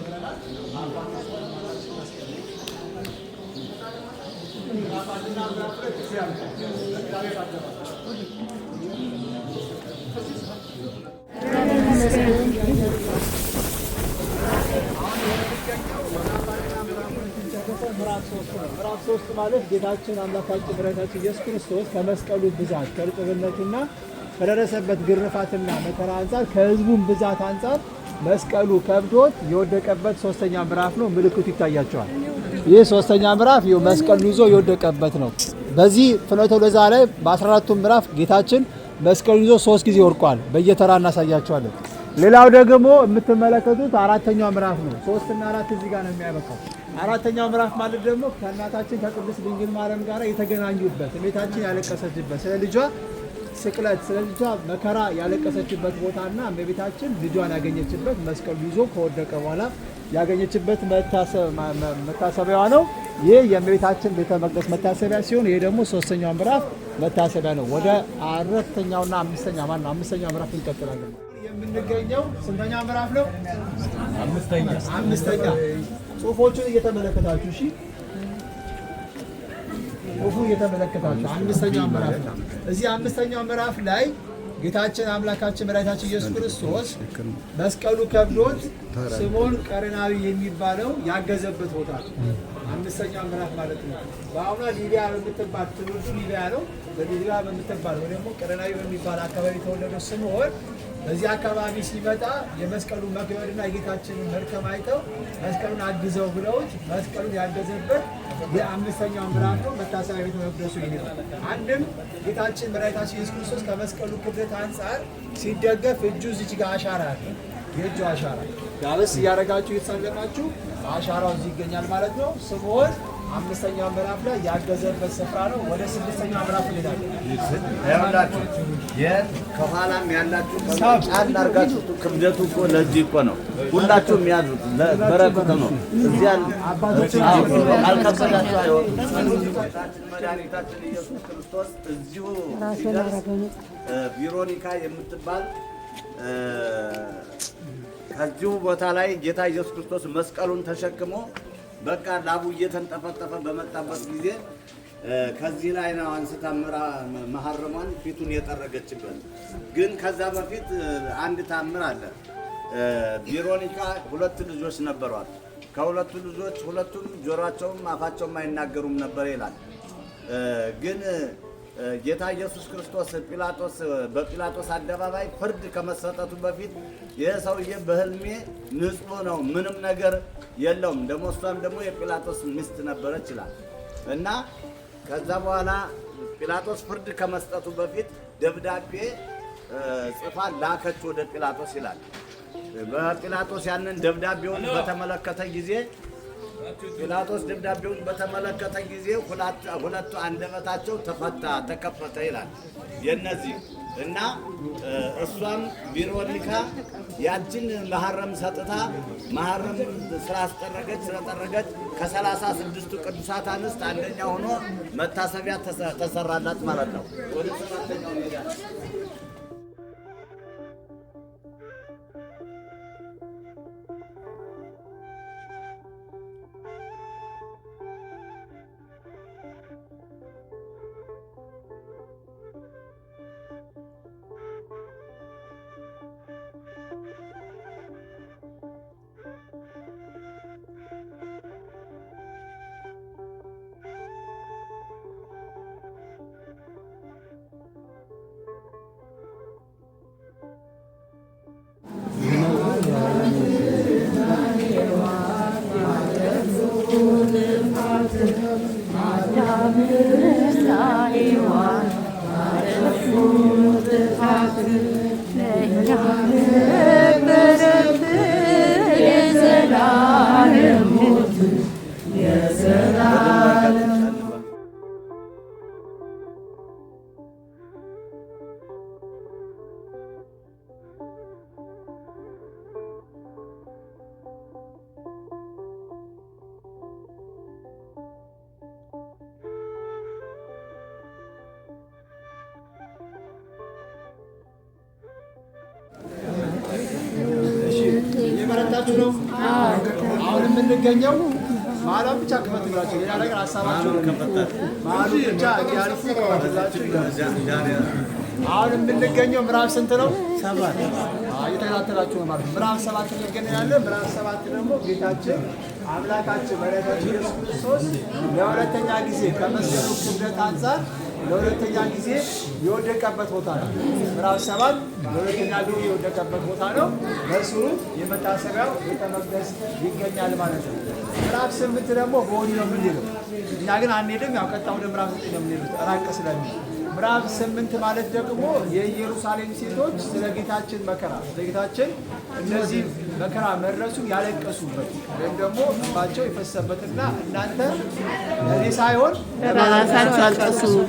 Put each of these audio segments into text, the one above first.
ጀምረናል። ምዕራፍ 3 ማለት ጌታችን አምላካችን መድኃኒታችን ኢየሱስ ክርስቶስ ከመስቀሉ ብዛት ከርጥብነቱና ከደረሰበት ግርፋትና መከራ አንጻር ከሕዝቡም ብዛት አንጻር መስቀሉ ከብዶት የወደቀበት ሶስተኛ ምዕራፍ ነው። ምልክቱ ይታያቸዋል። ይህ ሶስተኛ ምዕራፍ ይኸው መስቀሉ ይዞ የወደቀበት ነው። በዚህ ፍኖተ ሎዛ ላይ በ14ቱ ምዕራፍ ጌታችን መስቀሉ ይዞ 3 ጊዜ ወድቋል። በየተራ እናሳያቸዋለን። ሌላው ደግሞ የምትመለከቱት አራተኛው ምዕራፍ ነው። 3 እና 4 እዚህ ጋር ነው የሚያበቃው። አራተኛው ምዕራፍ ማለት ደግሞ ከእናታችን ከቅድስት ድንግል ማርያም ጋር የተገናኙበት እመቤታችን ያለቀሰችበት ስለ ልጇ ስቅለት ስለ ልጇ መከራ ያለቀሰችበት ቦታና እመቤታችን ልጇን ያገኘችበት መስቀሉ ይዞ ከወደቀ በኋላ ያገኘችበት መታሰቢያዋ ነው። ይህ የእመቤታችን ቤተ መቅደስ መታሰቢያ ሲሆን ይሄ ደግሞ ሶስተኛው ምዕራፍ መታሰቢያ ነው። ወደ አራተኛውና አምስተኛው ምዕራፍ እንቀጥላለን። የምንገኘው ስንተኛ ምዕራፍ ነው? አምስተኛ። ጽሁፎቹን እየተመለከታችሁ እሺ፣ ጽሁፉን እየተመለከታችሁ አምስተኛው ምዕራፍ ነው። እዚህ አምስተኛው ምዕራፍ ላይ ጌታችን አምላካችን መድኃኒታችን ኢየሱስ ክርስቶስ መስቀሉ ከብዶት ስምዖን ቀሬናዊ የሚባለው ያገዘበት ቦታ ነው። አምስተኛው ምዕራፍ ማለት ነው። በአሁኗ ሊቢያ በምትባል ትውልዱ ሊቢያ ነው። በሊቢያ በምትባል ወይ ደግሞ ቀሬናዊ በሚባል አካባቢ የተወለደው ስምዖን በዚህ አካባቢ ሲመጣ የመስቀሉ መክበድና የጌታችንን መድከም አይተው መስቀሉን አግዘው ብለውት መስቀሉን ያገዘበት የአምስተኛው ምዕራፍ ነው። መታሰቢያ ቤተ መቅደሱ ይሄ ነው። አንድም ጌታችን መድኃኒታችን ኢየሱስ ክርስቶስ ከመስቀሉ ክብደት አንጻር ሲደገፍ እጁ እዚች ጋር አሻራ አለ። የእጁ አሻራ ዳበስ እያደረጋችሁ እየተሳለማችሁ አሻራው እዚህ ይገኛል ማለት ነው። ስምዖን አምስተኛው ምዕራፍ ላይ ያገዘበት ስፍራ ነው። ወደ ስድስተኛው ምዕራፍ እንሄዳለን። ያላችሁ ከኋላም ያላችሁ ጫን አድርጋችሁ ክብደቱ እኮ ለዚህ እኮ ነው። ሁላችሁም ያዙት በረከት ነው። እዚያ አልከበዳችሁ አይሆንም። መድኃኒታችን ኢየሱስ ክርስቶስ እዚሁ ቬሮኒካ የምትባል ከዚሁ ቦታ ላይ ጌታ ኢየሱስ ክርስቶስ መስቀሉን ተሸክሞ በቃ ላቡ እየተንጠፈጠፈ በመጣበት ጊዜ ከዚህ ላይ ነው አንስታ መሐረሟን ፊቱን የጠረገችበት። ግን ከዛ በፊት አንድ ታምር አለ። ቬሮኒካ 2 ልጆች ነበሯት። ከሁለቱ ልጆች ሁለቱም ጆሮአቸውም አፋቸውም አይናገሩም ነበር ይላል። ግን ጌታ ኢየሱስ ክርስቶስ በጲላጦስ አደባባይ ፍርድ ከመሰጠቱ በፊት ይህ ሰውዬ በህልሜ ንጹሕ ነው፣ ምንም ነገር የለውም፣ ደግሞ እሷም ደግሞ የጲላጦስ ሚስት ነበረች ይላል እና ከዛ በኋላ ጲላጦስ ፍርድ ከመስጠቱ በፊት ደብዳቤ ጽፋ ላከች ወደ ጲላጦስ ይላል። በጲላጦስ ያንን ደብዳቤውን በተመለከተ ጊዜ ጲላጦስ ደብዳቤውን በተመለከተ ጊዜ ሁለቱ አንደበታቸው ተከፈተ ይላል የነዚህ እና እሷም ቬሮኒካ ያችን መሐረም ሰጥታ መሐረም ስለጠረገች ከ36ቱ ቅዱሳት አንስት አንደኛ ሆኖ መታሰቢያ ተሰራላት ማለት ነው። ወደ 7ኛው እንሄዳለን። እየተከታተላችሁ ነው። አሁን የምንገኘው መሀሏን ብቻ ክፈትላችሁ፣ ሌላ ነገር ሀሳባችሁ መሀሉ ብቻ እንዲያልፉ ክፈትላችሁ። አሁን የምንገኘው ምዕራፍ ስንት ነው? 7 እየተከታተላችሁ ነው ማለት ነው። ምዕራፍ 7 እንገኛለን። ምዕራፍ 7 ደግሞ ጌታችን አምላካችን መድኃኒታችን ኢየሱስ ክርስቶስ ለሁለተኛ ጊዜ ከመስቀሉ ክብደት አንጻር ለሁለተኛ ጊዜ የወደቀበት ቦታ ነው። ምዕራፍ 7 ለሁለተኛ ጊዜ የወደቀበት ቦታ ነው። በእሱ የመታሰቢያው ቤተ መቅደስ ይገኛል ማለት ነው። ምዕራፍ 8 ደግሞ በወዲህ ነው የምንሄደው። እኛ ግን አንሄድም። ያው ቀጥታ ወደ ምዕራፍ 9 ነው የምንሄዱት ራቅ ስለሚል። ምዕራፍ 8 ማለት ደግሞ የኢየሩሳሌም ሴቶች ስለ ጌታችን መከራ ስለ ጌታችን እነዚህ መከራ መድረሱ ያለቀሱበት ወይም ደግሞ እንባቸው የፈሰበትና እናንተ ለእኔ ሳይሆን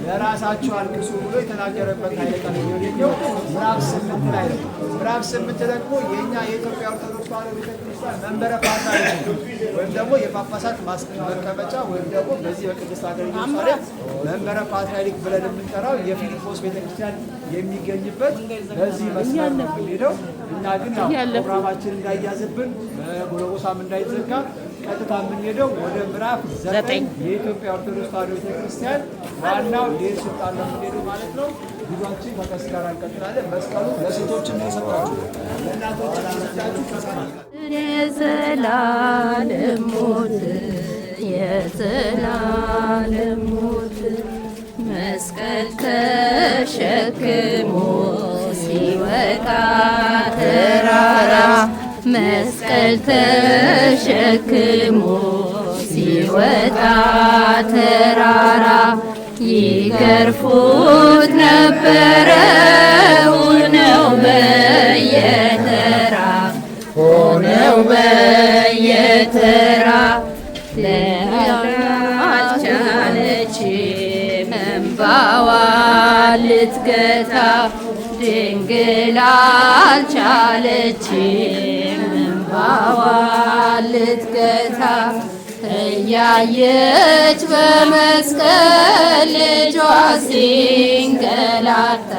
ለራሳችሁ አልቅሱ ብሎ የተናገረበት ኃይለ ቃል የሚገኘው ምዕራፍ 8 ላይ ነው። ምዕራፍ 8 ደግሞ የእኛ የኢትዮጵያ ኦርቶዶክስ ተዋሕዶ ቤተክርስቲያን መንበረ ፓትርያርክ ወይም ደግሞ የጳጳሳት መቀመጫ ወይም ደግሞ በዚህ በቅድስት ሀገር ኢየሩሳሌም መንበረ ፓትርያርክ ብለን የምንጠራው የፊልጶስ ቤተክርስቲያን የሚገኝበት በዚህ መስመር ነው የምንሄደው። እኛ ግን ያው ፕሮግራማችን እንዳይያዝብን ጎልጎታም እንዳይዘጋ ቀጥታ የምንሄደው ወደ ምዕራፍ 9 የኢትዮጵያ ኦርቶዶክስ ተዋሕዶ ቤተክርስቲያን ዋናው ዴር ስልጣን ነው የምንሄደው ማለት ነው። ጉዟችን ከቀስ ጋር እንቀጥላለን። መስቀሉ ለሴቶችም የሰጣችሁ ለእናቶች ለልጆቻችሁ ተሰማል። የዘላለም ሞት የዘላለም ሞት መስቀል ተሸክሞ ሲወጣ ተራራ መስቀል ተሸክሞ ሲወጣ ተራራ ይገርፉት ነበረ ሆነው በየተራ ሆነው በየተራ አልቻለችም እንባዋ ልትገታ ድንግል አልቻለችም እንባዋ ልትገታ እያየች በመስቀል ልጇ ሲንገላታ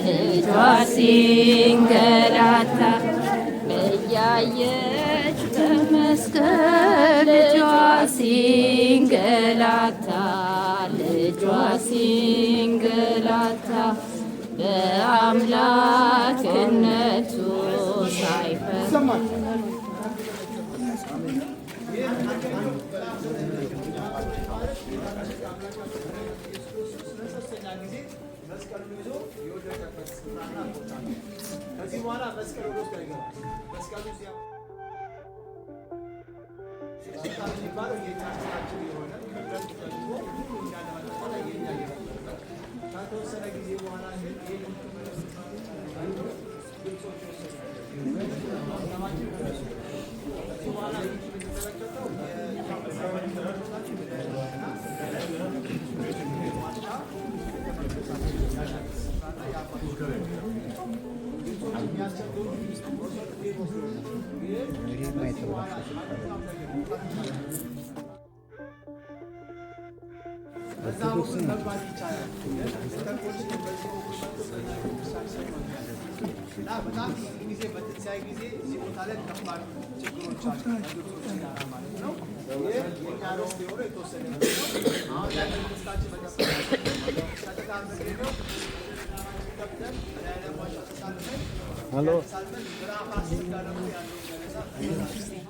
ልጇ ሲንገላታ እያየች በመስቀል ልጇ ሲንገላታ ልጇ ሲንገላታ በአምላክነቱ ሳይፈር ከዚህ በኋላ መስቀል ወደ ውስጥ አይገባም። መስቀሉ የሚባለው የቻችን የሆነ ሁሉ እንዳለመጠቆለ የኛ የነበረበት ከተወሰነ ጊዜ በኋላ ግን ግብጾች በጣም ጊዜ በትንሣኤ ጊዜ እዚህ ቦታ ላይ ከባድ ችግሮች አሉ ማለት ነው። የእኛ ሮስ የሆነ የተወሰነ አሁን ላይ መንግስታችን ቀጥታ ምንሄደው ከብተን መድኃኒዓለም ዋሻ ተሳልፈን ምዕራፍ 10 ጋር ደግሞ ያለው ገለጻ